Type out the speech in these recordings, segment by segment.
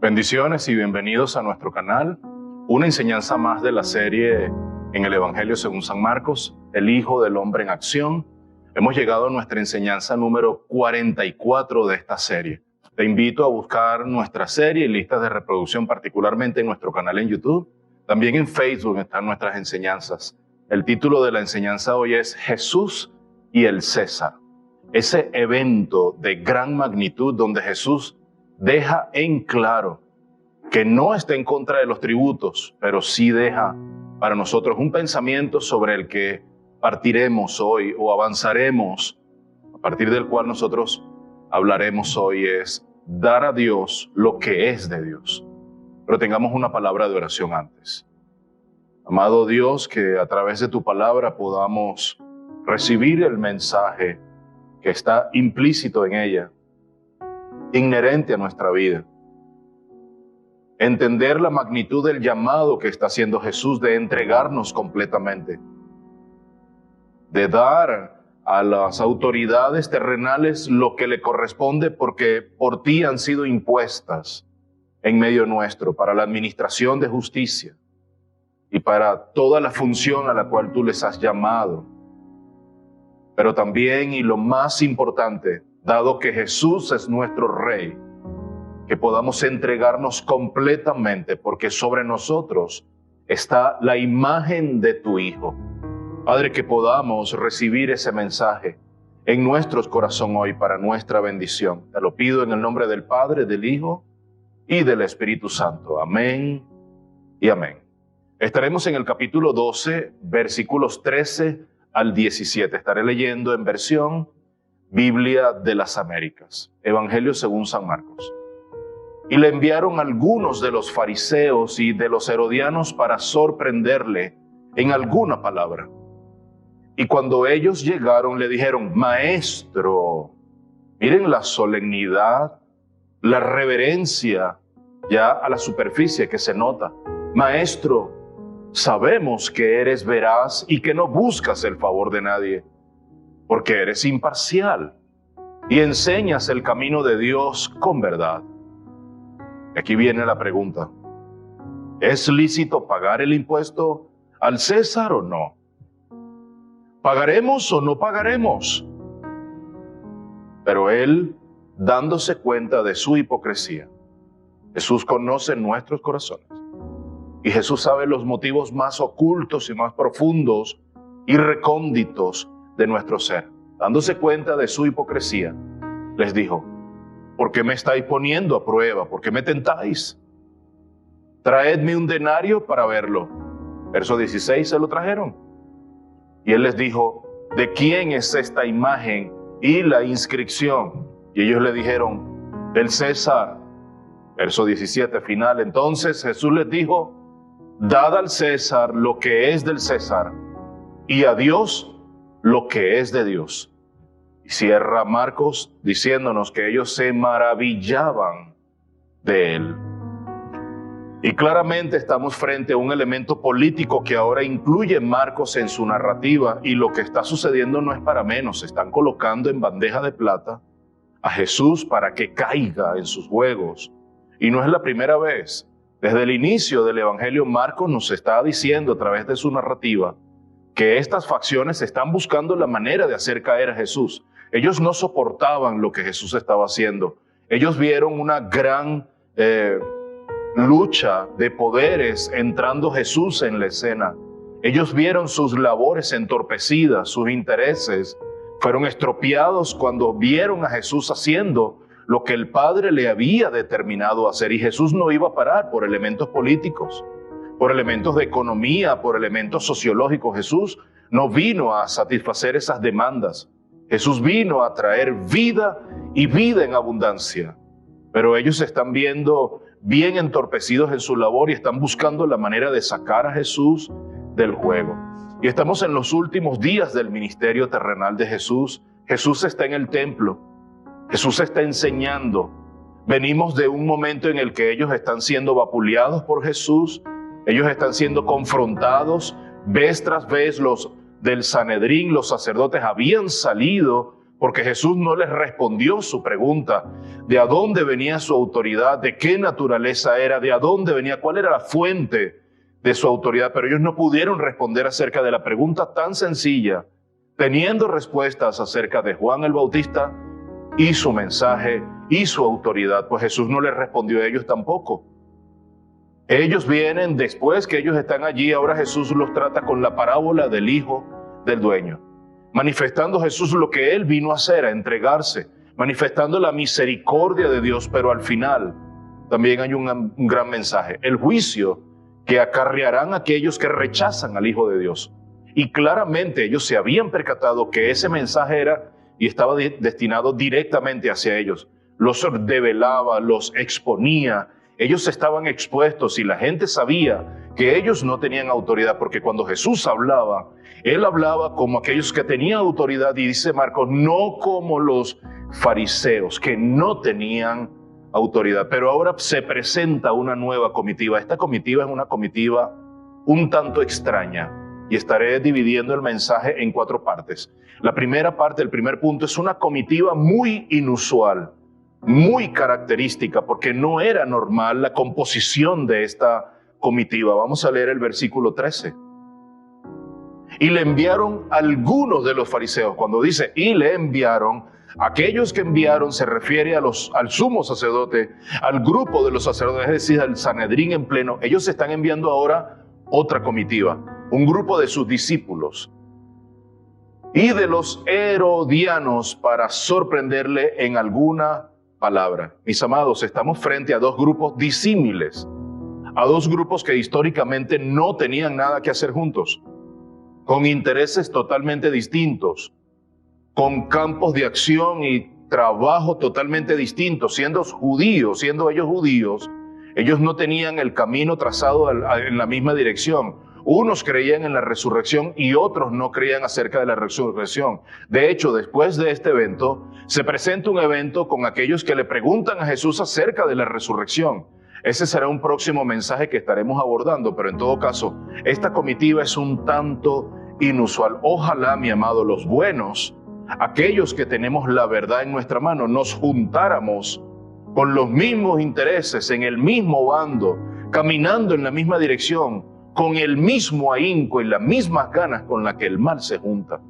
Bendiciones y bienvenidos a nuestro canal. Una enseñanza más de la serie en el Evangelio según San Marcos, el Hijo del Hombre en Acción. Hemos llegado a nuestra enseñanza número 44 de esta serie. Te invito a buscar nuestra serie y listas de reproducción, particularmente en nuestro canal en YouTube. También en Facebook están nuestras enseñanzas. El título de la enseñanza hoy es Jesús y el César. Ese evento de gran magnitud donde Jesús deja en claro que no está en contra de los tributos, pero sí deja para nosotros un pensamiento sobre el que partiremos hoy o avanzaremos, a partir del cual nosotros hablaremos hoy, es dar a Dios lo que es de Dios. Pero tengamos una palabra de oración antes. Amado Dios, que a través de tu palabra podamos recibir el mensaje que está implícito en ella, inherente a nuestra vida. Entender la magnitud del llamado que está haciendo Jesús de entregarnos completamente, de dar a las autoridades terrenales lo que le corresponde porque por ti han sido impuestas en medio nuestro para la administración de justicia y para toda la función a la cual tú les has llamado. Pero también, y lo más importante, dado que Jesús es nuestro Rey, que podamos entregarnos completamente porque sobre nosotros está la imagen de tu Hijo. Padre, que podamos recibir ese mensaje en nuestros corazones hoy para nuestra bendición. Te lo pido en el nombre del Padre, del Hijo y del Espíritu Santo. Amén y amén. Estaremos en el capítulo 12, versículos 13 al 17. Estaré leyendo en versión Biblia de las Américas, Evangelio según San Marcos. Y le enviaron algunos de los fariseos y de los herodianos para sorprenderle en alguna palabra. Y cuando ellos llegaron le dijeron: Maestro, miren la solemnidad, la reverencia ya a la superficie que se nota. Maestro, sabemos que eres veraz y que no buscas el favor de nadie, porque eres imparcial y enseñas el camino de Dios con verdad. Aquí viene la pregunta: ¿es lícito pagar el impuesto al César o no? ¿Pagaremos o no pagaremos? Pero él, dándose cuenta de su hipocresía, Jesús conoce nuestros corazones y Jesús sabe los motivos más ocultos y más profundos y recónditos de nuestro ser. Dándose cuenta de su hipocresía, les dijo: ¿por qué me estáis poniendo a prueba? ¿Por qué me tentáis? Traedme un denario para verlo. Verso 16, se lo trajeron. Y él les dijo: ¿de quién es esta imagen y la inscripción? Y ellos le dijeron: del César. Verso 17, final. Entonces Jesús les dijo: dad al César lo que es del César, y a Dios lo que es de Dios. Y cierra Marcos diciéndonos que ellos se maravillaban de él. Y claramente estamos frente a un elemento político que ahora incluye Marcos en su narrativa, y lo que está sucediendo no es para menos. Están colocando en bandeja de plata a Jesús para que caiga en sus juegos. Y no es la primera vez. Desde el inicio del Evangelio, Marcos nos está diciendo a través de su narrativa que estas facciones están buscando la manera de hacer caer a Jesús. Ellos no soportaban lo que Jesús estaba haciendo. Ellos vieron una gran lucha de poderes entrando Jesús en la escena. Ellos vieron sus labores entorpecidas, sus intereses fueron estropeados cuando vieron a Jesús haciendo lo que el Padre le había determinado hacer. Y Jesús no iba a parar por elementos políticos, por elementos de economía, por elementos sociológicos. Jesús no vino a satisfacer esas demandas. Jesús vino a traer vida y vida en abundancia. Pero ellos se están viendo bien entorpecidos en su labor y están buscando la manera de sacar a Jesús del juego. Y estamos en los últimos días del ministerio terrenal de Jesús. Jesús está en el templo. Jesús está enseñando. Venimos de un momento en el que ellos están siendo vapuleados por Jesús. Ellos están siendo confrontados. Vez tras vez los del Sanedrín, los sacerdotes, habían salido porque Jesús no les respondió su pregunta de a dónde venía su autoridad, de qué naturaleza era, de a dónde venía, cuál era la fuente de su autoridad, pero ellos no pudieron responder acerca de la pregunta tan sencilla, teniendo respuestas acerca de Juan el Bautista y su mensaje y su autoridad, pues Jesús no les respondió a ellos tampoco. Ellos vienen después que ellos están allí, ahora Jesús los trata con la parábola del hijo del dueño, manifestando Jesús lo que Él vino a hacer, a entregarse, manifestando la misericordia de Dios, pero al final también hay un gran mensaje, el juicio que acarrearán aquellos que rechazan al Hijo de Dios. Y claramente ellos se habían percatado que ese mensaje era y estaba destinado directamente hacia ellos. Los develaba, los exponía, ellos estaban expuestos y la gente sabía que ellos no tenían autoridad, porque cuando Jesús hablaba, Él hablaba como aquellos que tenían autoridad, y dice Marcos, no como los fariseos que no tenían autoridad. Pero ahora se presenta una nueva comitiva. Esta comitiva es una comitiva un tanto extraña y estaré dividiendo el mensaje en 4 partes. La primera parte, el primer punto, es una comitiva muy inusual, muy característica, porque no era normal la composición de esta comitiva. Vamos a leer el versículo 13. Y le enviaron algunos de los fariseos. Cuando dice y le enviaron, aquellos que enviaron se refiere al sumo sacerdote, al grupo de los sacerdotes, es decir, al Sanedrín en pleno. Ellos están enviando ahora otra comitiva, un grupo de sus discípulos y de los herodianos para sorprenderle en alguna palabra. Mis amados, estamos frente a 2 grupos disímiles, a 2 grupos que históricamente no tenían nada que hacer juntos, con intereses totalmente distintos, con campos de acción y trabajo totalmente distintos. Siendo ellos judíos, ellos no tenían el camino trazado en la misma dirección. Unos creían en la resurrección y otros no creían acerca de la resurrección. De hecho, después de este evento, se presenta un evento con aquellos que le preguntan a Jesús acerca de la resurrección. Ese será un próximo mensaje que estaremos abordando, pero en todo caso, esta comitiva es un tanto inusual. Ojalá, mi amado, los buenos, aquellos que tenemos la verdad en nuestra mano, nos juntáramos con los mismos intereses, en el mismo bando, caminando en la misma dirección, con el mismo ahínco y las mismas ganas con las que el mal se junta.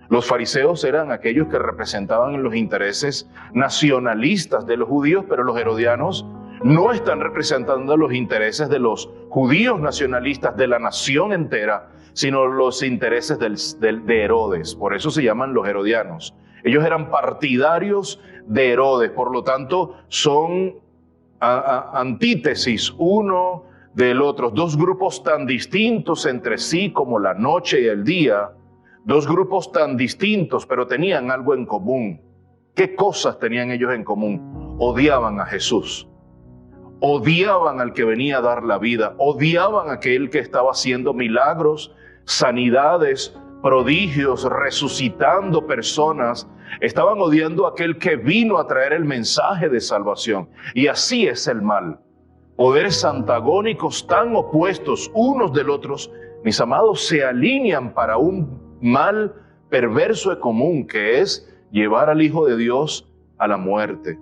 Los fariseos eran aquellos que representaban los intereses nacionalistas de los judíos, pero los herodianos no están representando los intereses de los judíos nacionalistas de la nación entera, sino los intereses de Herodes. Por eso se llaman los herodianos. Ellos eran partidarios de Herodes, por lo tanto son antítesis uno del otro. 2 grupos tan distintos entre sí como la noche y el día. 2 grupos tan distintos, pero tenían algo en común. ¿Qué cosas tenían ellos en común? Odiaban a Jesús. Odiaban al que venía a dar la vida. Odiaban a aquel que estaba haciendo milagros, sanidades, prodigios, resucitando personas. Estaban odiando a aquel que vino a traer el mensaje de salvación. Y así es el mal. Poderes antagónicos tan opuestos unos del otros, mis amados, se alinean para un mal perverso y común, que es llevar al Hijo de Dios a la muerte.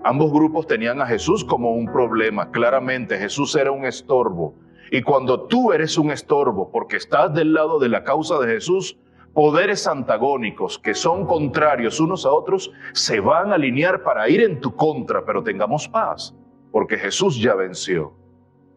Ambos grupos tenían a Jesús como un problema. Claramente Jesús era un estorbo. Y cuando tú eres un estorbo porque estás del lado de la causa de Jesús, poderes antagónicos que son contrarios unos a otros se van a alinear para ir en tu contra, pero tengamos paz, porque Jesús ya venció.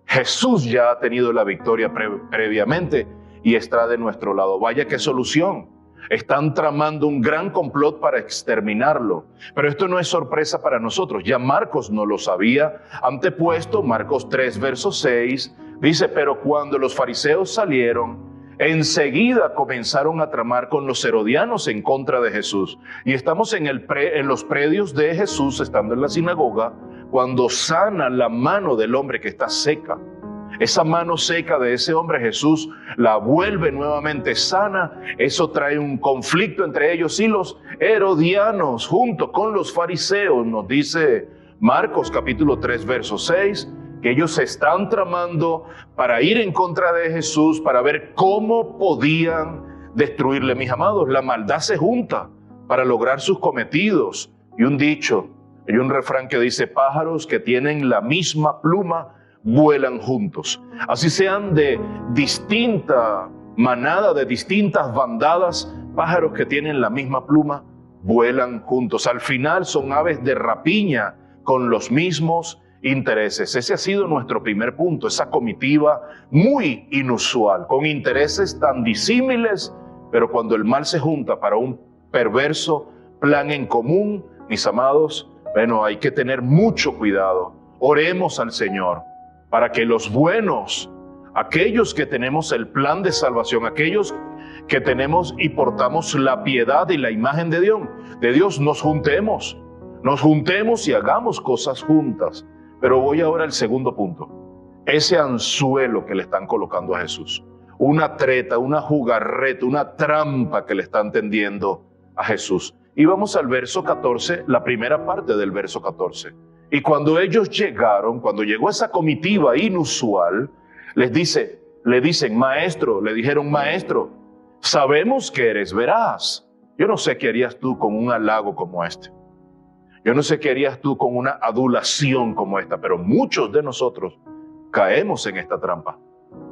Jesús ya ha tenido la victoria previamente y está de nuestro lado. Vaya qué solución. Están tramando un gran complot para exterminarlo. Pero esto no es sorpresa para nosotros. Ya Marcos no lo había antepuesto. Marcos 3, verso 6, dice, pero cuando los fariseos salieron, enseguida comenzaron a tramar con los herodianos en contra de Jesús. Y estamos en los predios de Jesús, estando en la sinagoga, cuando sana la mano del hombre que está seca. Esa mano seca de ese hombre, Jesús la vuelve nuevamente sana. Eso trae un conflicto entre ellos y los herodianos, junto con los fariseos. Nos dice Marcos capítulo 3, verso 6, que ellos se están tramando para ir en contra de Jesús, para ver cómo podían destruirle. Mis amados, la maldad se junta. para lograr sus cometidos. Y un dicho, hay un refrán que dice: pájaros que tienen la misma pluma vuelan juntos. Así sean de distinta manada, de distintas bandadas, pájaros que tienen la misma pluma vuelan juntos. Al final son aves de rapiña con los mismos intereses. Ese ha sido nuestro primer punto, esa comitiva muy inusual, con intereses tan disímiles, pero cuando el mal se junta para un perverso plan en común, mis amados, bueno, hay que tener mucho cuidado. Oremos al Señor para que los buenos, aquellos que tenemos el plan de salvación, aquellos que tenemos y portamos la piedad y la imagen de Dios, nos juntemos y hagamos cosas juntas. Pero voy ahora al segundo punto, ese anzuelo que le están colocando a Jesús, una treta, una jugarreta, una trampa que le están tendiendo a Jesús. Y vamos al verso 14, la primera parte del verso 14. Y cuando ellos llegaron, cuando llegó esa comitiva inusual, le dijeron, maestro, sabemos que eres veraz. Yo no sé qué harías tú con un halago como este. Yo no sé qué harías tú con una adulación como esta, pero muchos de nosotros caemos en esta trampa.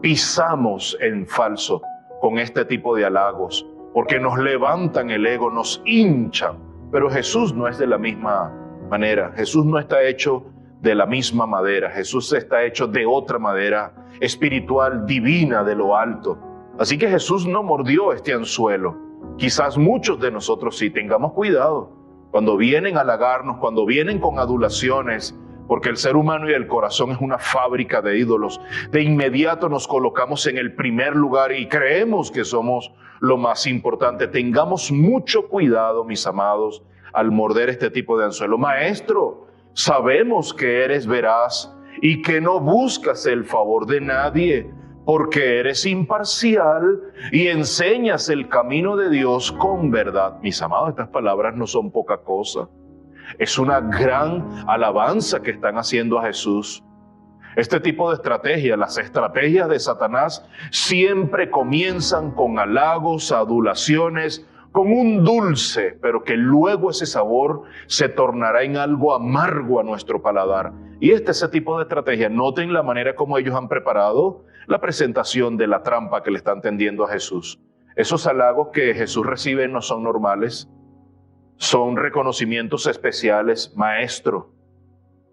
Pisamos en falso con este tipo de halagos, porque nos levantan el ego, nos hinchan. Pero Jesús no es de la misma manera. Jesús no está hecho de la misma madera. Jesús está hecho de otra madera espiritual, divina, de lo alto. Así que Jesús no mordió este anzuelo. Quizás muchos de nosotros sí. Tengamos cuidado cuando vienen a halagarnos, cuando vienen con adulaciones, porque el ser humano y el corazón es una fábrica de ídolos. De inmediato nos colocamos en el primer lugar y creemos que somos lo más importante. Tengamos mucho cuidado, mis amados, al morder este tipo de anzuelo. Maestro, sabemos que eres veraz y que no buscas el favor de nadie, porque eres imparcial y enseñas el camino de Dios con verdad. Mis amados, estas palabras no son poca cosa. Es una gran alabanza que están haciendo a Jesús. Este tipo de estrategia, las estrategias de Satanás, siempre comienzan con halagos, adulaciones, con un dulce, pero que luego ese sabor se tornará en algo amargo a nuestro paladar. Y ese tipo de estrategia, noten la manera como ellos han preparado la presentación de la trampa que le están tendiendo a Jesús. Esos halagos que Jesús recibe no son normales, son reconocimientos especiales. Maestro.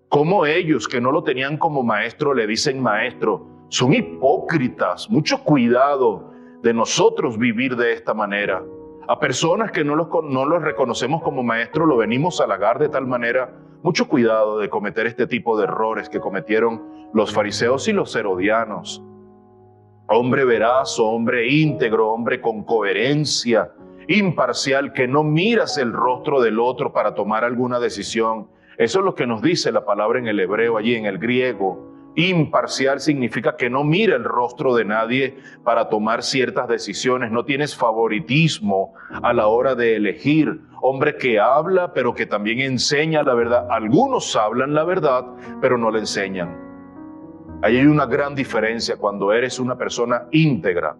Como ellos que no lo tenían como maestro le dicen maestro, son hipócritas. Mucho cuidado de nosotros vivir de esta manera. A personas que no los reconocemos como maestro lo venimos a halagar de tal manera. Mucho cuidado de cometer este tipo de errores que cometieron los fariseos y los herodianos. Hombre veraz, hombre íntegro, hombre con coherencia, imparcial, que no miras el rostro del otro para tomar alguna decisión. Eso es lo que nos dice la palabra en el hebreo, allí en el griego. Imparcial significa que no mira el rostro de nadie para tomar ciertas decisiones. No tienes favoritismo a la hora de elegir. Hombre que habla, pero que también enseña la verdad. Algunos hablan la verdad, pero no la enseñan. Ahí hay una gran diferencia cuando eres una persona íntegra,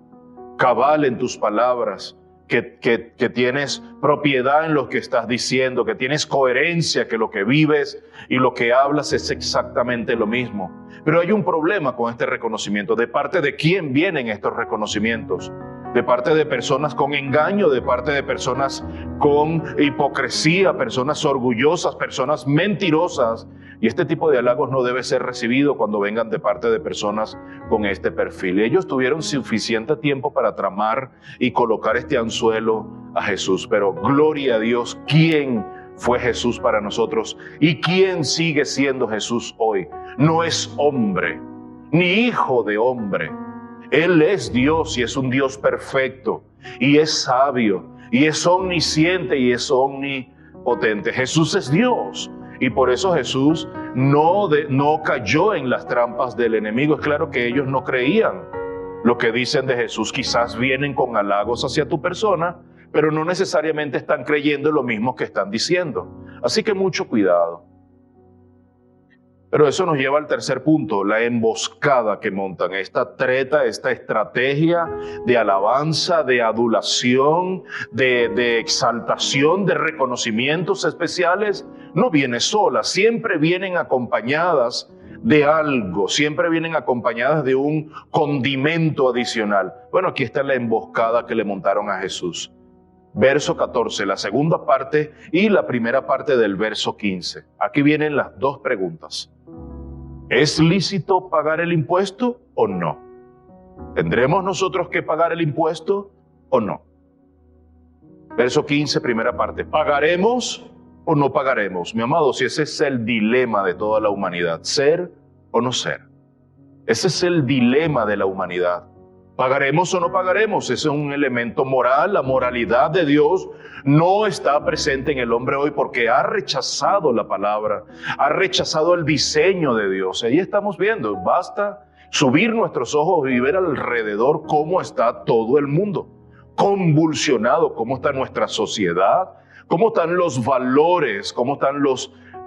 cabal en tus palabras, que tienes propiedad en lo que estás diciendo, que tienes coherencia, que lo que vives y lo que hablas es exactamente lo mismo. Pero hay un problema con este reconocimiento. ¿De parte de quién vienen estos reconocimientos? De parte de personas con engaño, de parte de personas con hipocresía, personas orgullosas, personas mentirosas. Y este tipo de halagos no debe ser recibido cuando vengan de parte de personas con este perfil. Ellos tuvieron suficiente tiempo para tramar y colocar este anzuelo a Jesús. Pero gloria a Dios, ¿quién fue Jesús para nosotros? ¿Y quién sigue siendo Jesús hoy? No es hombre, ni hijo de hombre. Él es Dios y es un Dios perfecto, y es sabio, y es omnisciente, y es omnipotente. Jesús es Dios, y por eso Jesús no cayó en las trampas del enemigo. Es claro que ellos no creían lo que dicen de Jesús. Quizás vienen con halagos hacia tu persona, pero no necesariamente están creyendo lo mismo que están diciendo. Así que mucho cuidado. Pero eso nos lleva al tercer punto, la emboscada que montan, esta treta, esta estrategia de alabanza, de adulación, de exaltación, de reconocimientos especiales, no viene sola, siempre vienen acompañadas de algo, siempre vienen acompañadas de un condimento adicional. Bueno, aquí está la emboscada que le montaron a Jesús. Verso 14, la segunda parte y la primera parte del verso 15. Aquí vienen las dos preguntas. ¿Es lícito pagar el impuesto o no? ¿Tendremos nosotros que pagar el impuesto o no? Verso 15, primera parte. ¿Pagaremos o no pagaremos? Mi amado, si ese es el dilema de toda la humanidad, ser o no ser. Ese es el dilema de la humanidad. ¿Pagaremos o no pagaremos? Ese es un elemento moral. La moralidad de Dios no está presente en el hombre hoy porque ha rechazado la palabra, ha rechazado el diseño de Dios. Ahí estamos viendo, basta subir nuestros ojos y ver alrededor cómo está todo el mundo, convulsionado, cómo está nuestra sociedad, cómo están los valores, cómo están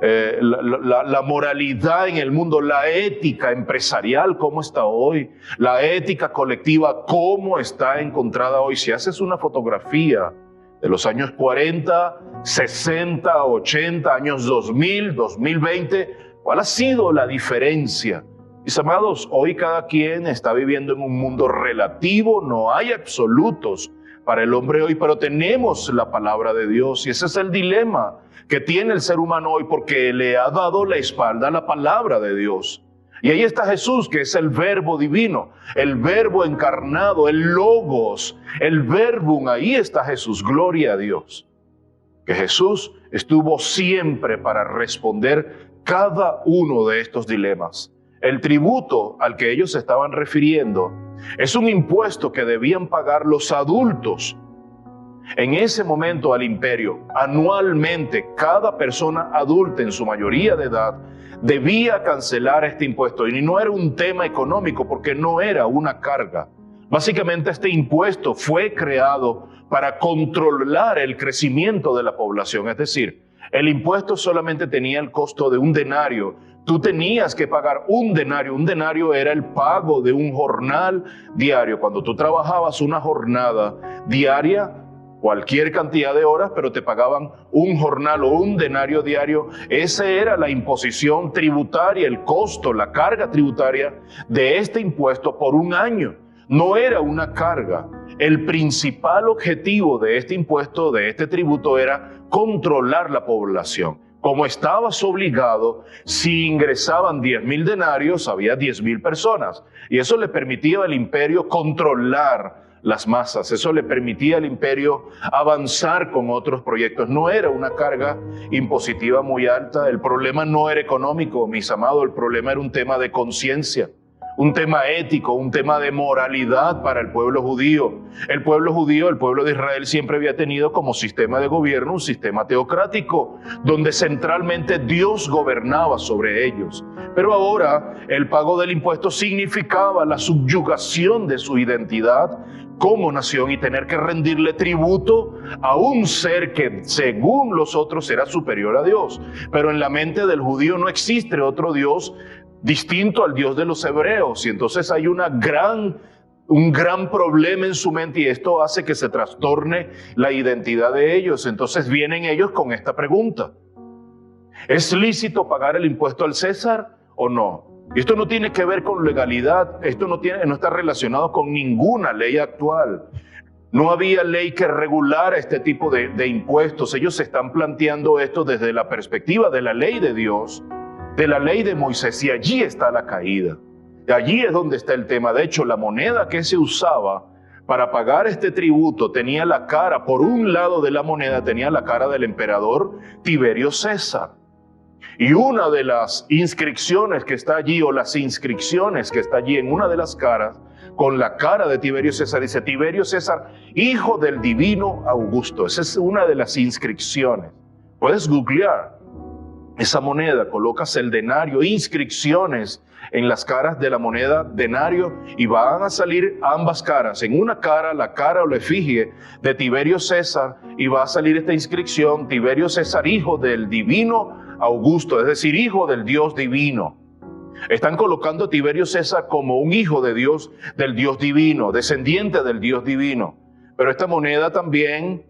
la moralidad en el mundo, la ética empresarial, cómo está hoy, la ética colectiva, cómo está encontrada hoy. Si haces una fotografía de los años 40, 60, 80, años 2000, 2020, ¿cuál ha sido la diferencia? Mis amados, hoy cada quien está viviendo en un mundo relativo, no hay absolutos para el hombre hoy, pero tenemos la palabra de Dios y ese es el dilema que tiene el ser humano hoy porque le ha dado la espalda a la palabra de Dios. Y ahí está Jesús, que es el verbo divino, el verbo encarnado, el logos, el verbum, ahí está Jesús, gloria a Dios. Que Jesús estuvo siempre para responder cada uno de estos dilemas. El tributo al que ellos se estaban refiriendo es un impuesto que debían pagar los adultos. En ese momento al imperio, anualmente, cada persona adulta en su mayoría de edad debía cancelar este impuesto. Y no era un tema económico porque no era una carga. Básicamente este impuesto fue creado para controlar el crecimiento de la población. Es decir, el impuesto solamente tenía el costo de un denario. Tú tenías que pagar un denario. Un denario era el pago de un jornal diario. Cuando tú trabajabas una jornada diaria, cualquier cantidad de horas, pero te pagaban un jornal o un denario diario. Esa era la imposición tributaria, el costo, la carga tributaria de este impuesto por un año. No era una carga. El principal objetivo de este impuesto, de este tributo, era controlar la población. Como estabas obligado, si ingresaban 10,000 denarios, había 10,000 personas. Y eso le permitía al imperio controlar las masas. Eso le permitía al imperio avanzar con otros proyectos. No era una carga impositiva muy alta. El problema no era económico, mis amados. El problema era un tema de conciencia, un tema ético, un tema de moralidad para el pueblo judío. El pueblo judío, el pueblo de Israel, siempre había tenido como sistema de gobierno un sistema teocrático, donde centralmente Dios gobernaba sobre ellos. Pero ahora el pago del impuesto significaba la subyugación de su identidad como nación y tener que rendirle tributo a un ser que según los otros era superior a Dios. Pero en la mente del judío no existe otro Dios distinto al Dios de los hebreos, y entonces hay un gran problema en su mente y esto hace que se trastorne la identidad de ellos. Entonces vienen ellos con esta pregunta: ¿es lícito pagar el impuesto al César o no? Y esto no tiene que ver con legalidad, esto no está relacionado con ninguna ley actual. No había ley que regulara este tipo de impuestos. Ellos se están planteando esto desde la perspectiva de la ley de Dios, de la ley de Moisés, y allí está la caída. Allí es donde está el tema. De hecho, la moneda que se usaba para pagar este tributo tenía la cara, por un lado de la moneda tenía la cara del emperador Tiberio César. Y una de las inscripciones que está allí, o las inscripciones que está allí en una de las caras, con la cara de Tiberio César, dice Tiberio César, hijo del divino Augusto. Esa es una de las inscripciones. Puedes googlear esa moneda, colocas el denario, inscripciones en las caras de la moneda denario y van a salir ambas caras. En una cara, la cara o la efigie de Tiberio César, y va a salir esta inscripción: Tiberio César, hijo del divino Augusto, es decir, hijo del Dios divino. Están colocando a Tiberio César como un hijo de Dios, del Dios divino, descendiente del Dios divino. Pero esta moneda también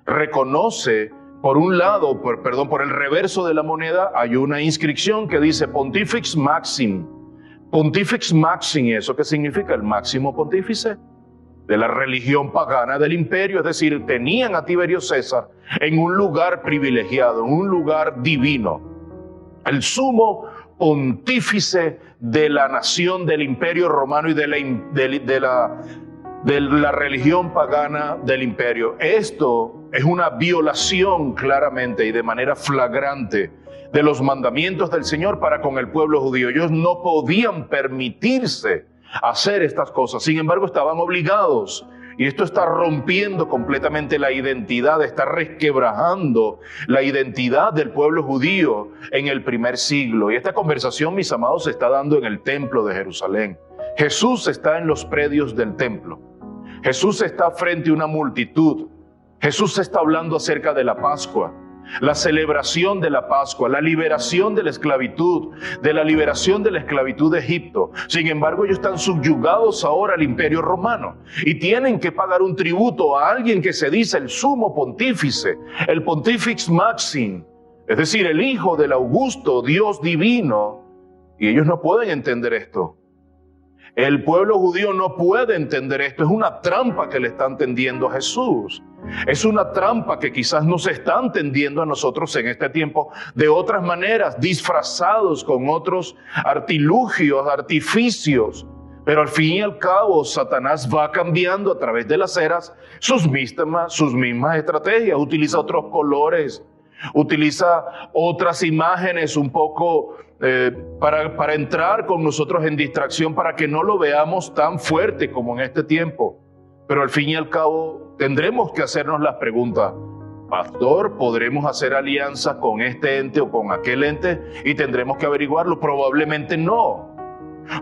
reconoce, por un lado, por el reverso de la moneda, hay una inscripción que dice Pontifex Maxim. Pontifex Maxim, ¿eso qué significa? El máximo pontífice de la religión pagana del imperio, es decir, tenían a Tiberio César en un lugar privilegiado, en un lugar divino. El sumo pontífice de la nación, del imperio romano y de la religión pagana del imperio. Esto es una violación claramente y de manera flagrante de los mandamientos del Señor para con el pueblo judío. Ellos no podían permitirse hacer estas cosas, sin embargo estaban obligados, y esto está rompiendo completamente la identidad, está resquebrajando la identidad del pueblo judío en el primer siglo. Y esta conversación, mis amados, se está dando en el templo de Jerusalén. Jesús está en los predios del templo. Jesús está frente a una multitud. Jesús está hablando acerca de la Pascua, la celebración de la Pascua, la liberación de la esclavitud, de la liberación de la esclavitud de Egipto. Sin embargo, ellos están subyugados ahora al imperio romano y tienen que pagar un tributo a alguien que se dice el sumo pontífice, el Pontifex Maxim, es decir, el hijo del Augusto, Dios divino, y ellos no pueden entender esto. El pueblo judío no puede entender esto. Es una trampa que le están tendiendo a Jesús. Es una trampa que quizás nos están tendiendo a nosotros en este tiempo de otras maneras, disfrazados con otros artilugios, artificios. Pero al fin y al cabo, Satanás va cambiando a través de las eras sus mismas estrategias. Utiliza otros colores, utiliza otras imágenes un poco para entrar con nosotros en distracción, para que no lo veamos tan fuerte como en este tiempo. Pero al fin y al cabo tendremos que hacernos las preguntas: pastor, ¿podremos hacer alianzas con este ente o con aquel ente? Y tendremos que averiguarlo. Probablemente no.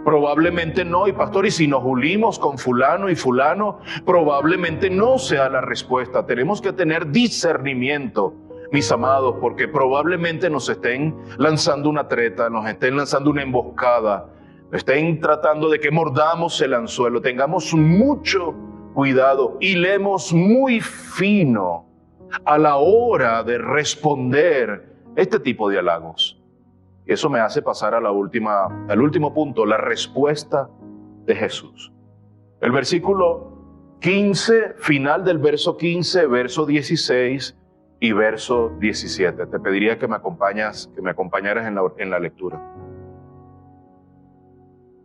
Probablemente no. Y pastor, ¿y si nos unimos con fulano y fulano? Probablemente no sea la respuesta. Tenemos que tener discernimiento, mis amados, porque probablemente nos estén lanzando una treta, nos estén lanzando una emboscada, estén tratando de que mordamos el anzuelo. Tengamos mucho cuidado y leemos muy fino a la hora de responder este tipo de halagos. Eso me hace pasar al último punto, la respuesta de Jesús. El versículo 15, final del verso 15, verso 16 y verso 17. Te pediría que me acompañaras en la lectura.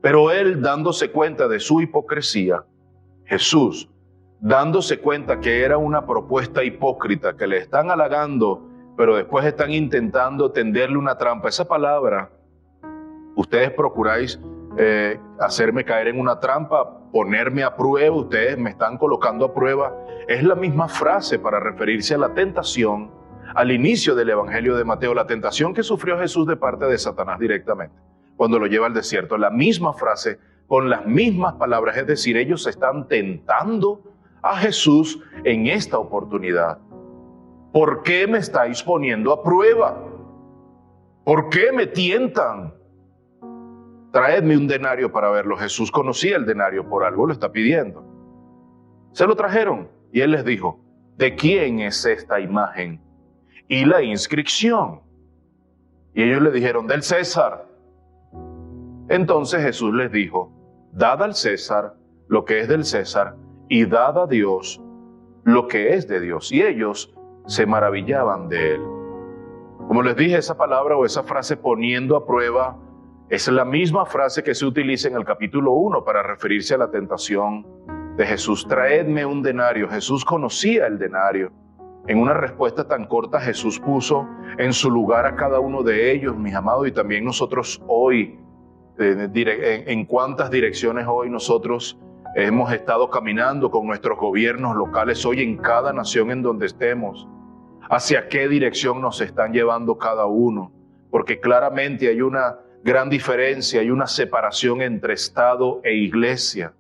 Pero él, dándose cuenta de su hipocresía, Jesús, dándose cuenta que era una propuesta hipócrita, que le están halagando, pero después están intentando tenderle una trampa. Esa palabra, ustedes procuráis hacerme caer en una trampa, ponerme a prueba, ustedes me están colocando a prueba. Es la misma frase para referirse a la tentación al inicio del Evangelio de Mateo, la tentación que sufrió Jesús de parte de Satanás directamente, cuando lo lleva al desierto. La misma frase, con las mismas palabras, es decir, ellos están tentando a Jesús en esta oportunidad. ¿Por qué me estáis poniendo a prueba? ¿Por qué me tientan? Traedme un denario para verlo. Jesús conocía el denario, por algo lo está pidiendo. Se lo trajeron y él les dijo: ¿de quién es esta imagen y la inscripción? Y ellos le dijeron: del César. Entonces Jesús les dijo: dad al César lo que es del César y dad a Dios lo que es de Dios. Y ellos se maravillaban de él. Como les dije, esa palabra o esa frase, poniendo a prueba, es la misma frase que se utiliza en el capítulo 1 para referirse a la tentación de Jesús. Traedme un denario. Jesús conocía el denario. En una respuesta tan corta, Jesús puso en su lugar a cada uno de ellos, mis amados, y también nosotros hoy, en cuántas direcciones hoy nosotros hemos estado caminando con nuestros gobiernos locales hoy en cada nación en donde estemos. ¿Hacia qué dirección nos están llevando cada uno? Porque claramente hay una gran diferencia, hay una separación entre Estado e Iglesia.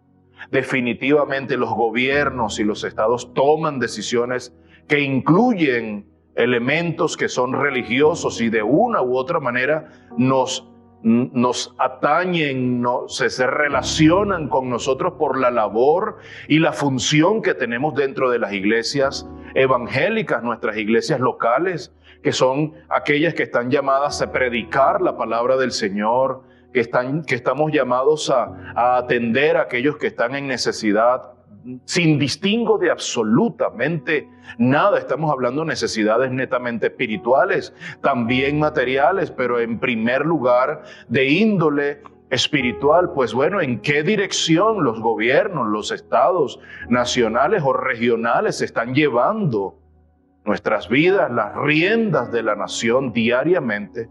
Definitivamente los gobiernos y los estados toman decisiones que incluyen elementos que son religiosos y de una u otra manera nos atañen, se relacionan con nosotros por la labor y la función que tenemos dentro de las iglesias evangélicas, nuestras iglesias locales, que son aquellas que están llamadas a predicar la palabra del Señor, que estamos llamados a atender a aquellos que están en necesidad, sin distingo de absolutamente nada. Estamos hablando de necesidades netamente espirituales, también materiales, pero en primer lugar de índole espiritual. Pues bueno, ¿en qué dirección los gobiernos, los estados nacionales o regionales están llevando nuestras vidas, las riendas de la nación diariamente?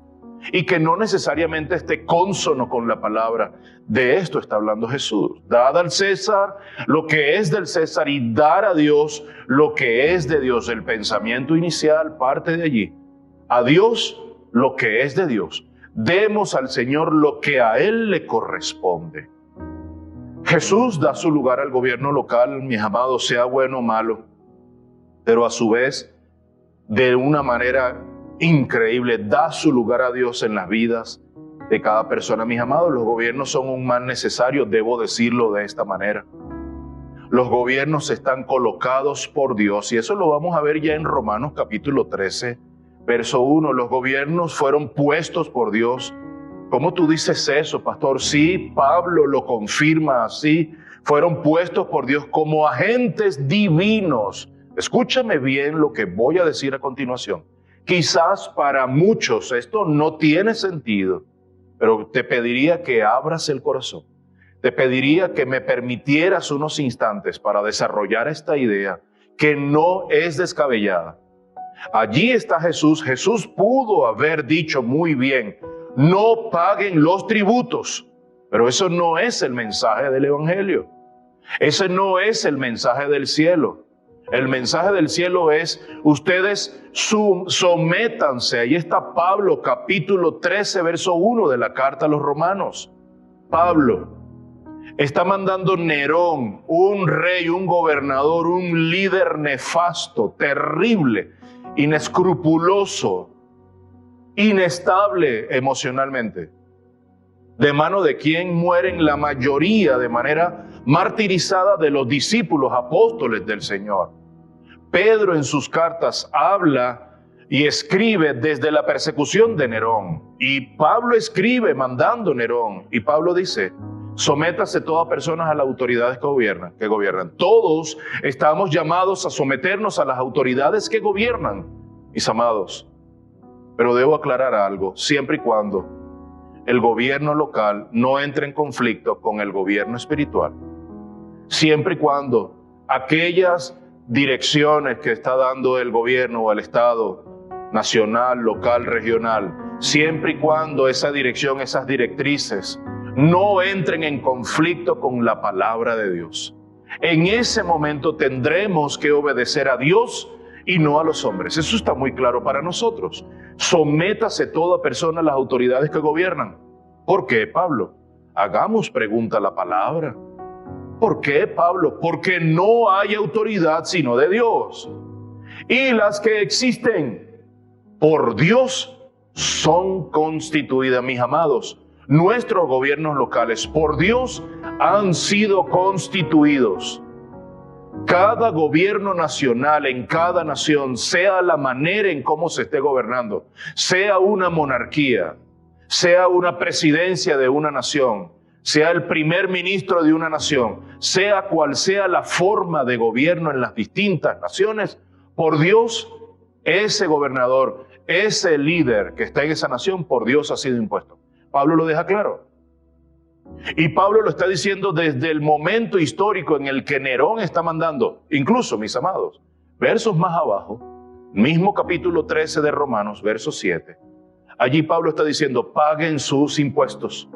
Y que no necesariamente esté cónsono con la palabra. De esto está hablando Jesús. Dad al César lo que es del César y dar a Dios lo que es de Dios. El pensamiento inicial parte de allí. A Dios lo que es de Dios. Demos al Señor lo que a Él le corresponde. Jesús da su lugar al gobierno local, mis amados, sea bueno o malo, pero a su vez, de una manera increíble, da su lugar a Dios en las vidas de cada persona. Mis amados, los gobiernos son un mal necesario, debo decirlo de esta manera. Los gobiernos están colocados por Dios y eso lo vamos a ver ya en Romanos capítulo 13, verso 1. Los gobiernos fueron puestos por Dios. ¿Cómo tú dices eso, pastor? Sí, Pablo lo confirma así. Fueron puestos por Dios como agentes divinos. Escúchame bien lo que voy a decir a continuación. Quizás para muchos esto no tiene sentido, pero te pediría que abras el corazón. Te pediría que me permitieras unos instantes para desarrollar esta idea que no es descabellada. Allí está Jesús. Jesús pudo haber dicho muy bien, no paguen los tributos, pero eso no es el mensaje del Evangelio. Ese no es el mensaje del cielo. El mensaje del cielo es, ustedes sométanse. Ahí está Pablo, capítulo 13, verso 1 de la carta a los Romanos. Pablo está mandando Nerón, un rey, un gobernador, un líder nefasto, terrible, inescrupuloso, inestable emocionalmente. De mano de quien mueren la mayoría de manera martirizada de los discípulos apóstoles del Señor. Pedro en sus cartas habla y escribe desde la persecución de Nerón. Y Pablo escribe mandando Nerón. Y Pablo dice, sométase toda persona a las autoridades que gobiernan. Todos estamos llamados a someternos a las autoridades que gobiernan, mis amados. Pero debo aclarar algo, siempre y cuando el gobierno local no entre en conflicto con el gobierno espiritual. Siempre y cuando aquellas direcciones que está dando el gobierno o el Estado, nacional, local, regional, siempre y cuando esa dirección, esas directrices no entren en conflicto con la palabra de Dios. En ese momento tendremos que obedecer a Dios y no a los hombres. Eso está muy claro para nosotros. Sométase toda persona a las autoridades que gobiernan. ¿Por qué, Pablo? Hagamos pregunta a la palabra. ¿Por qué, Pablo? Porque no hay autoridad sino de Dios. Y las que existen por Dios son constituidas, mis amados. Nuestros gobiernos locales por Dios han sido constituidos. Cada gobierno nacional en cada nación, sea la manera en cómo se esté gobernando, sea una monarquía, sea una presidencia de una nación, sea el primer ministro de una nación, sea cual sea la forma de gobierno en las distintas naciones, por Dios, ese gobernador, ese líder que está en esa nación, por Dios ha sido impuesto. Pablo lo deja claro. Y Pablo lo está diciendo desde el momento histórico en el que Nerón está mandando. Incluso, mis amados, versos más abajo, mismo capítulo 13 de Romanos, verso 7. Allí Pablo está diciendo, paguen sus impuestos.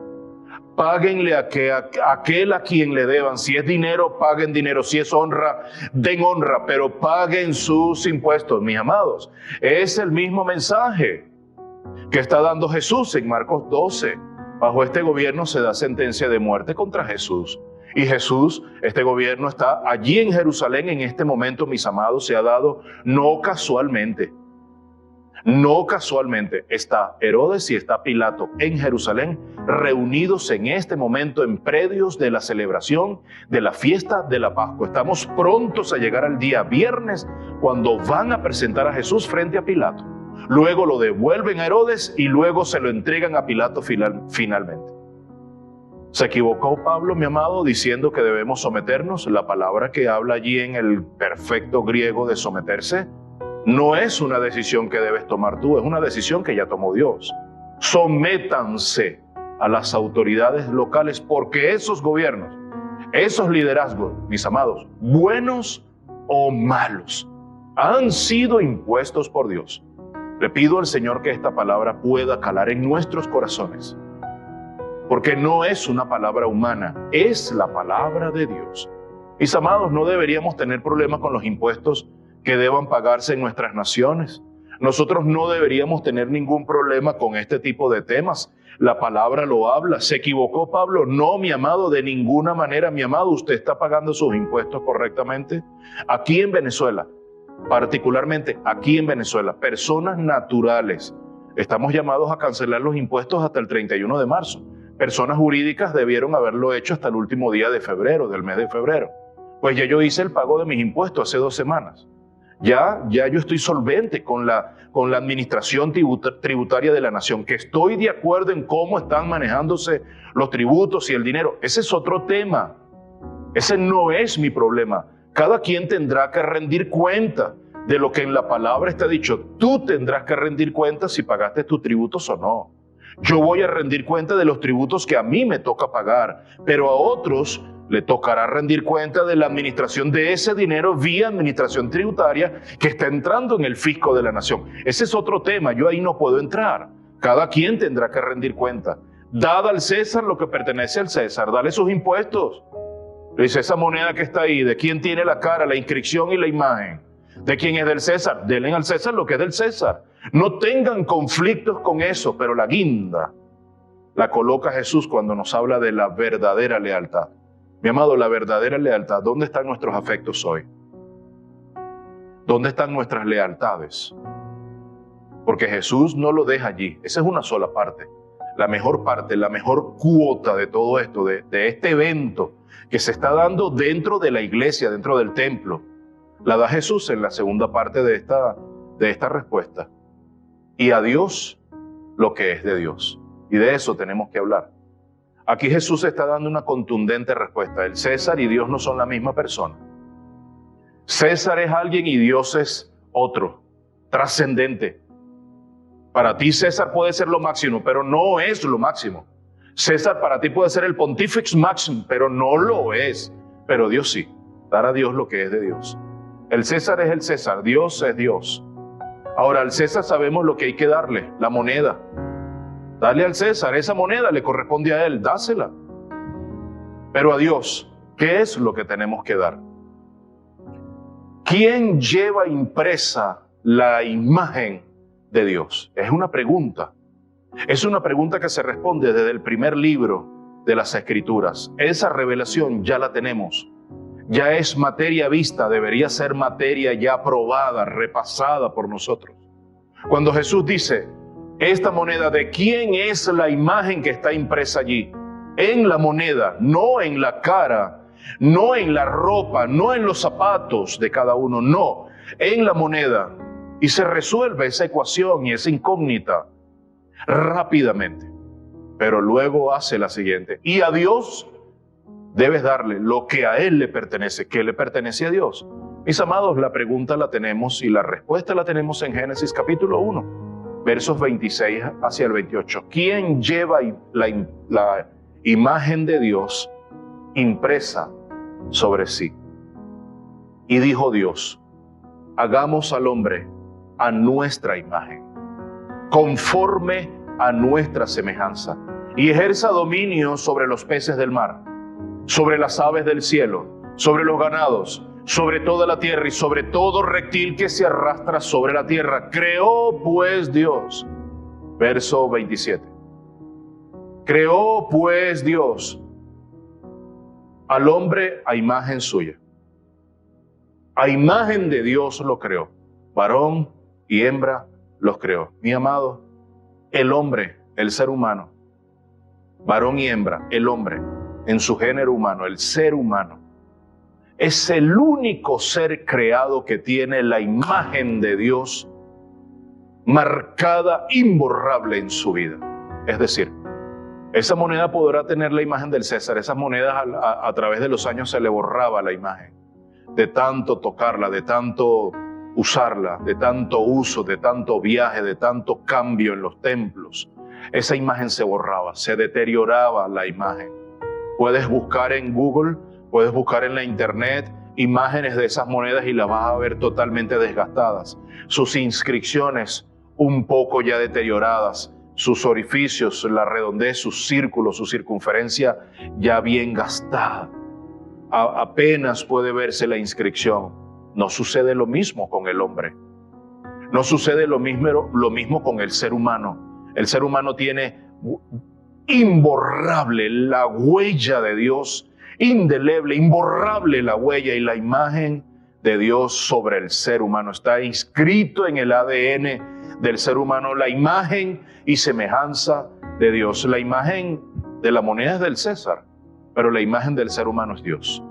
Páguenle a aquel a quien le deban. Si es dinero, paguen dinero. Si es honra, den honra. Pero paguen sus impuestos, mis amados. Es el mismo mensaje que está dando Jesús en Marcos 12. Bajo este gobierno se da sentencia de muerte contra Jesús. Y Jesús, este gobierno está allí en Jerusalén en este momento, mis amados, se ha dado no casualmente. No casualmente está Herodes y está Pilato en Jerusalén, reunidos en este momento en predios de la celebración de la fiesta de la Pascua. Estamos prontos a llegar al día viernes, cuando van a presentar a Jesús frente a Pilato. Luego lo devuelven a Herodes y luego se lo entregan a Pilato finalmente. ¿Se equivocó Pablo, mi amado, diciendo que debemos someternos? La palabra que habla allí en el perfecto griego de someterse no es una decisión que debes tomar tú, es una decisión que ya tomó Dios. Sométanse a las autoridades locales, porque esos gobiernos, esos liderazgos, mis amados, buenos o malos, han sido impuestos por Dios. Le pido al Señor que esta palabra pueda calar en nuestros corazones, porque no es una palabra humana, es la palabra de Dios. Mis amados, no deberíamos tener problemas con los impuestos que deban pagarse en nuestras naciones. Nosotros no deberíamos tener ningún problema con este tipo de temas. La palabra lo habla. ¿Se equivocó Pablo? No, mi amado, de ninguna manera, mi amado. Usted está pagando sus impuestos correctamente. Aquí en Venezuela, particularmente aquí en Venezuela, personas naturales, estamos llamados a cancelar los impuestos hasta el 31 de marzo. Personas jurídicas debieron haberlo hecho hasta el último día de febrero, del mes de febrero. Pues ya yo hice el pago de mis impuestos hace 2 semanas. Ya yo estoy solvente con la administración tributaria de la nación, que estoy de acuerdo en cómo están manejándose los tributos y el dinero. Ese es otro tema. Ese no es mi problema. Cada quien tendrá que rendir cuenta de lo que en la palabra está dicho. Tú tendrás que rendir cuenta si pagaste tus tributos o no. Yo voy a rendir cuenta de los tributos que a mí me toca pagar, pero a otros le tocará rendir cuenta de la administración de ese dinero vía administración tributaria que está entrando en el fisco de la nación. Ese es otro tema, yo ahí no puedo entrar. Cada quien tendrá que rendir cuenta. Dad al César lo que pertenece al César, dale sus impuestos. Dice, esa moneda que está ahí, ¿de quién tiene la cara, la inscripción y la imagen? ¿De quién es del César? Denle al César lo que es del César. No tengan conflictos con eso, pero la guinda la coloca Jesús cuando nos habla de la verdadera lealtad. Mi amado, la verdadera lealtad, ¿dónde están nuestros afectos hoy? ¿Dónde están nuestras lealtades? Porque Jesús no lo deja allí. Esa es una sola parte. La mejor parte, la mejor cuota de todo esto, de este evento que se está dando dentro de la iglesia, dentro del templo, la da Jesús en la segunda parte de esta respuesta. Y a Dios lo que es de Dios. Y de eso tenemos que hablar. Aquí Jesús está dando una contundente respuesta. El César y Dios no son la misma persona. César es alguien y Dios es otro, trascendente. Para ti César puede ser lo máximo, pero no es lo máximo. César para ti puede ser el Pontifex Máximo, pero no lo es. Pero Dios sí, dar a Dios lo que es de Dios. El César es el César, Dios es Dios. Ahora, al César sabemos lo que hay que darle, la moneda. Dale al César, esa moneda le corresponde a él, dásela. Pero a Dios, ¿qué es lo que tenemos que dar? ¿Quién lleva impresa la imagen de Dios? Es una pregunta. Es una pregunta que se responde desde el primer libro de las Escrituras. Esa revelación ya la tenemos. Ya es materia vista, debería ser materia ya probada, repasada por nosotros. Cuando Jesús dice, esta moneda, ¿de quién es la imagen que está impresa allí? En la moneda, no en la cara, no en la ropa, no en los zapatos de cada uno, no, en la moneda. Y se resuelve esa ecuación y esa incógnita rápidamente. Pero luego hace la siguiente, y a Dios debes darle lo que a Él le pertenece. ¿Qué le pertenece a Dios? Mis amados, la pregunta la tenemos y la respuesta la tenemos en Génesis capítulo 1, versos 26 hacia el 28. ¿Quién lleva la imagen de Dios impresa sobre sí? Y dijo Dios, hagamos al hombre a nuestra imagen, conforme a nuestra semejanza, y ejerza dominio sobre los peces del mar, sobre las aves del cielo, sobre los ganados, sobre toda la tierra y sobre todo reptil que se arrastra sobre la tierra. Creó pues Dios, verso 27. Creó pues Dios al hombre a imagen suya. A imagen de Dios lo creó. Varón y hembra los creó. Mi amado, el hombre, el ser humano, varón y hembra, el hombre, en su género humano, el ser humano, es el único ser creado que tiene la imagen de Dios marcada, imborrable en su vida. Es decir, esa moneda podrá tener la imagen del César. Esas monedas a través de los años se le borraba la imagen. De tanto tocarla, de tanto usarla, de tanto uso, de tanto viaje, de tanto cambio en los templos. Esa imagen se borraba, se deterioraba la imagen. Puedes buscar en Google, puedes buscar en la internet imágenes de esas monedas y las vas a ver totalmente desgastadas. Sus inscripciones un poco ya deterioradas, sus orificios, la redondez, sus círculos, su circunferencia ya bien gastada. Apenas puede verse la inscripción. No sucede lo mismo con el hombre. No sucede lo mismo con el ser humano. El ser humano tiene imborrable la huella de Dios, indeleble, imborrable la huella y la imagen de Dios sobre el ser humano. Está inscrito en el ADN del ser humano la imagen y semejanza de Dios. La imagen de la moneda es del César, pero la imagen del ser humano es Dios.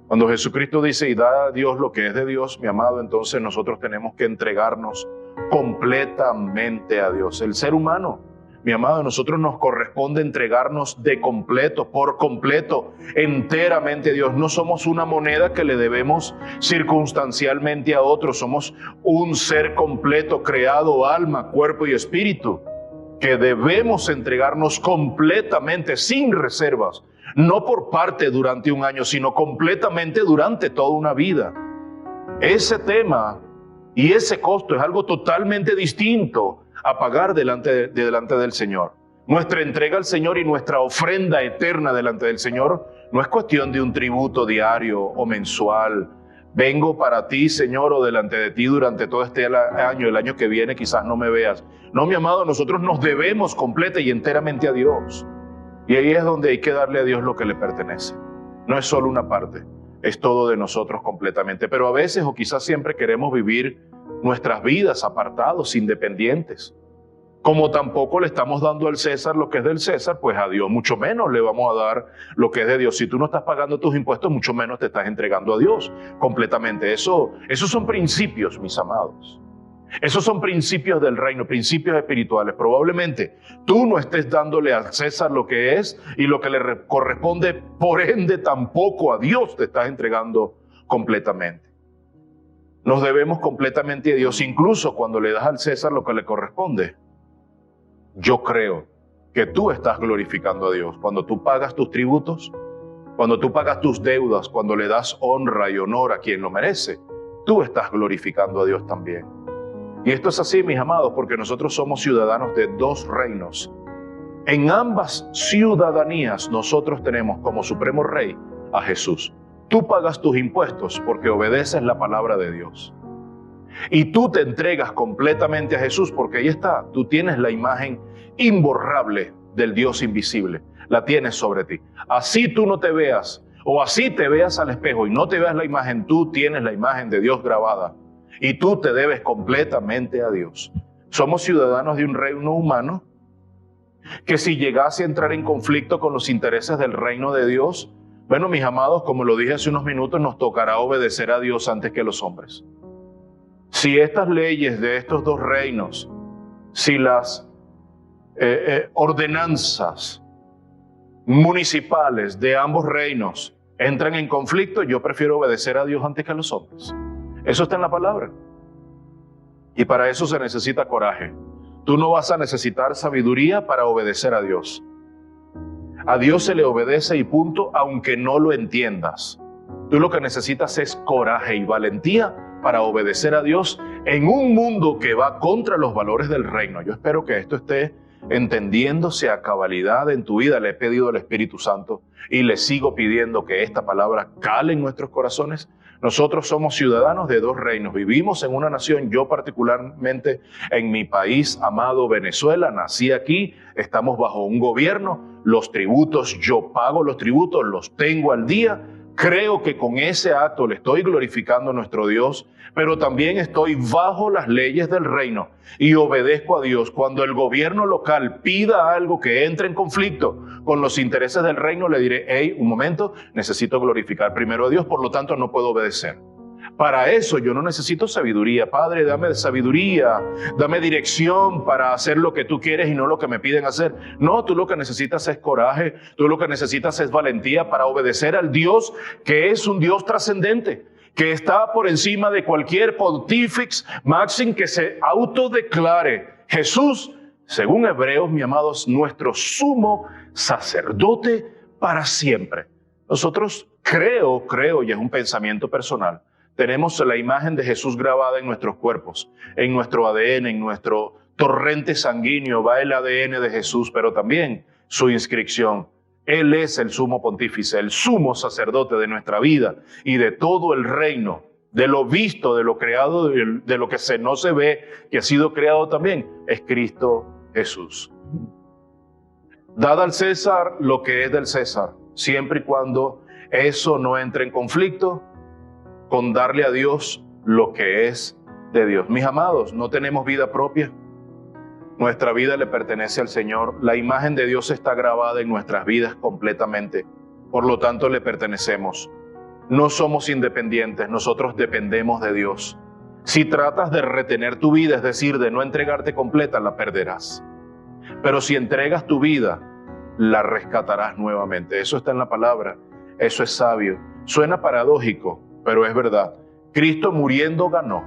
Cuando Jesucristo dice, y da a Dios lo que es de Dios, mi amado, entonces nosotros tenemos que entregarnos completamente a Dios. El ser humano, mi amado, a nosotros nos corresponde entregarnos de completo, por completo, enteramente a Dios. No somos una moneda que le debemos circunstancialmente a otros. Somos un ser completo, creado, alma, cuerpo y espíritu, que debemos entregarnos completamente, sin reservas. No por parte durante un año, sino completamente durante toda una vida. Ese tema y ese costo es algo totalmente distinto a pagar delante del Señor. Nuestra entrega al Señor y nuestra ofrenda eterna delante del Señor no es cuestión de un tributo diario o mensual. Vengo para ti, Señor, o delante de ti durante todo este año, el año que viene quizás no me veas. No, mi amado, nosotros nos debemos completa y enteramente a Dios. Y ahí es donde hay que darle a Dios lo que le pertenece. No es solo una parte, es todo de nosotros completamente. Pero a veces o quizás siempre queremos vivir nuestras vidas apartados, independientes. Como tampoco le estamos dando al César lo que es del César, pues a Dios mucho menos le vamos a dar lo que es de Dios. Si tú no estás pagando tus impuestos, mucho menos te estás entregando a Dios completamente. Esos son principios, mis amados. Esos son principios del reino, principios espirituales. Probablemente tú no estés dándole al César lo que es y lo que le corresponde, por ende tampoco a Dios te estás entregando completamente. Nos debemos completamente a Dios, incluso cuando le das al César lo que le corresponde. Yo creo que tú estás glorificando a Dios. Cuando tú pagas tus tributos, cuando tú pagas tus deudas, cuando le das honra y honor a quien lo merece, tú estás glorificando a Dios también. Y esto es así, mis amados, porque nosotros somos ciudadanos de dos reinos. En ambas ciudadanías nosotros tenemos como supremo rey a Jesús. Tú pagas tus impuestos porque obedeces la palabra de Dios. Y tú te entregas completamente a Jesús porque ahí está, tú tienes la imagen imborrable del Dios invisible. La tienes sobre ti. Así tú no te veas, o así te veas al espejo y no te veas la imagen, tú tienes la imagen de Dios grabada. Y tú te debes completamente a Dios. Somos ciudadanos de un reino humano que si llegase a entrar en conflicto con los intereses del reino de Dios, bueno, mis amados, como lo dije hace unos minutos, nos tocará obedecer a Dios antes que los hombres. Si estas leyes de estos dos reinos, si las ordenanzas municipales de ambos reinos entran en conflicto, yo prefiero obedecer a Dios antes que a los hombres. Eso está en la palabra. Y para eso se necesita coraje. Tú no vas a necesitar sabiduría para obedecer a Dios. A Dios se le obedece y punto, aunque no lo entiendas. Tú lo que necesitas es coraje y valentía para obedecer a Dios en un mundo que va contra los valores del reino. Yo espero que esto esté entendiéndose a cabalidad en tu vida. Le he pedido al Espíritu Santo y le sigo pidiendo que esta palabra cale en nuestros corazones. Nosotros somos ciudadanos de dos reinos. Vivimos en una nación, yo particularmente en mi país amado Venezuela, nací aquí, estamos bajo un gobierno, los tributos, yo pago los tributos, los tengo al día, Creo que con ese acto le estoy glorificando a nuestro Dios, pero también estoy bajo las leyes del reino y obedezco a Dios. Cuando el gobierno local pida algo que entre en conflicto con los intereses del reino, le diré, hey, un momento, necesito glorificar primero a Dios, por lo tanto no puedo obedecer. Para eso yo no necesito sabiduría. Padre, dame sabiduría, dame dirección para hacer lo que tú quieres y no lo que me piden hacer. No, tú lo que necesitas es coraje, tú lo que necesitas es valentía para obedecer al Dios que es un Dios trascendente, que está por encima de cualquier pontífice máximo que se autodeclare. Jesús, según Hebreos, mi amados, nuestro sumo sacerdote para siempre. Nosotros creo, y es un pensamiento personal, tenemos la imagen de Jesús grabada en nuestros cuerpos, en nuestro ADN, en nuestro torrente sanguíneo va el ADN de Jesús, pero también su inscripción. Él es el sumo pontífice, el sumo sacerdote de nuestra vida y de todo el reino, de lo visto, de lo creado, de lo que no se ve, que ha sido creado también, es Cristo Jesús. Dad al César lo que es del César, siempre y cuando eso no entre en conflicto con darle a Dios lo que es de Dios. Mis amados, no tenemos vida propia. Nuestra vida le pertenece al Señor. La imagen de Dios está grabada en nuestras vidas completamente. Por lo tanto, le pertenecemos. No somos independientes, nosotros dependemos de Dios. Si tratas de retener tu vida, es decir, de no entregarte completa, la perderás. Pero si entregas tu vida, la rescatarás nuevamente. Eso está en la palabra. Eso es sabio. Suena paradójico, pero es verdad. Cristo muriendo ganó.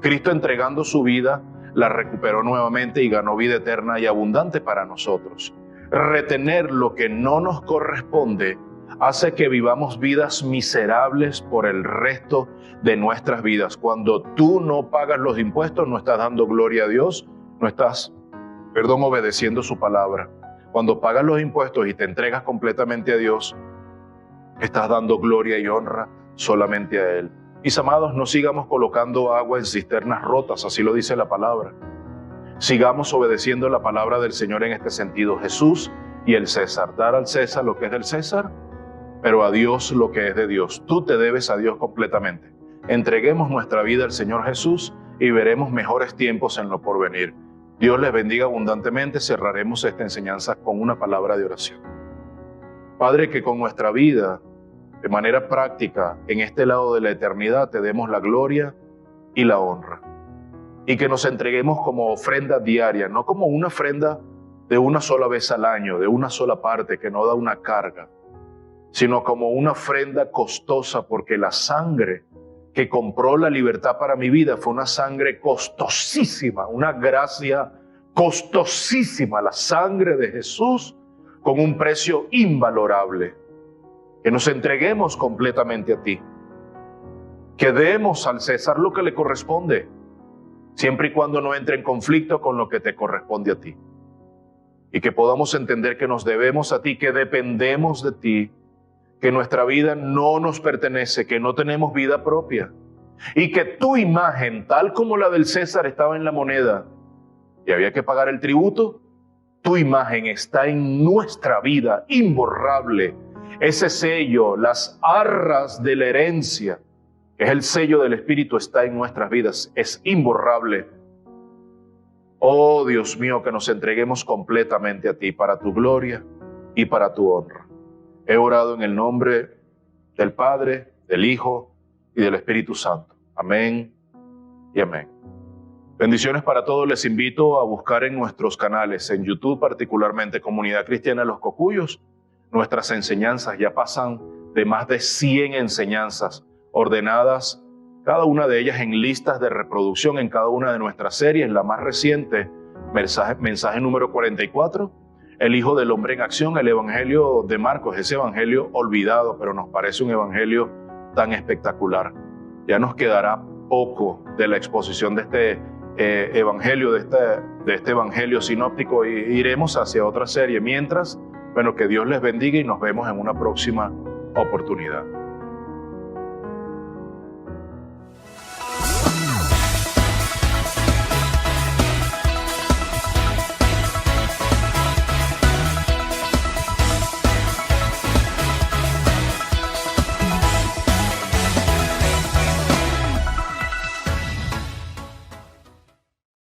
Cristo entregando su vida la recuperó nuevamente y ganó vida eterna y abundante para nosotros. Retener lo que no nos corresponde hace que vivamos vidas miserables por el resto de nuestras vidas. Cuando tú no pagas los impuestos, no estás dando gloria a Dios, no estás, obedeciendo su palabra. Cuando pagas los impuestos y te entregas completamente a Dios, estás dando gloria y honra solamente a Él. Mis amados, no sigamos colocando agua en cisternas rotas, así lo dice la palabra. Sigamos obedeciendo la palabra del Señor en este sentido. Jesús y el César. Dar al César lo que es del César, pero a Dios lo que es de Dios. Tú te debes a Dios completamente. Entreguemos nuestra vida al Señor Jesús y veremos mejores tiempos en lo porvenir. Dios les bendiga abundantemente. Cerraremos esta enseñanza con una palabra de oración. Padre, que con nuestra vida, de manera práctica, en este lado de la eternidad, te demos la gloria y la honra. Y que nos entreguemos como ofrenda diaria, no como una ofrenda de una sola vez al año, de una sola parte que no da una carga, sino como una ofrenda costosa, porque la sangre que compró la libertad para mi vida fue una sangre costosísima, una gracia costosísima, la sangre de Jesús con un precio invalorable. Que nos entreguemos completamente a ti, que demos al César lo que le corresponde, siempre y cuando no entre en conflicto con lo que te corresponde a ti. Y que podamos entender que nos debemos a ti, que dependemos de ti, que nuestra vida no nos pertenece, que no tenemos vida propia. Y que tu imagen, tal como la del César estaba en la moneda y había que pagar el tributo, tu imagen está en nuestra vida, imborrable. Ese sello, las arras de la herencia, que es el sello del Espíritu, está en nuestras vidas, es imborrable. Oh Dios mío, que nos entreguemos completamente a ti para tu gloria y para tu honra. He orado en el nombre del Padre, del Hijo y del Espíritu Santo. Amén y amén. Bendiciones para todos. Les invito a buscar en nuestros canales, en YouTube particularmente, Comunidad Cristiana Los Cocuyos. Nuestras enseñanzas ya pasan de más de 100 enseñanzas ordenadas, cada una de ellas en listas de reproducción en cada una de nuestras series. La más reciente, mensaje número 44, el Hijo del Hombre en Acción, el Evangelio de Marcos, ese evangelio olvidado, pero nos parece un evangelio tan espectacular. Ya nos quedará poco de la exposición de este evangelio, de este evangelio sinóptico, y iremos hacia otra serie. Mientras, bueno, que Dios les bendiga y nos vemos en una próxima oportunidad.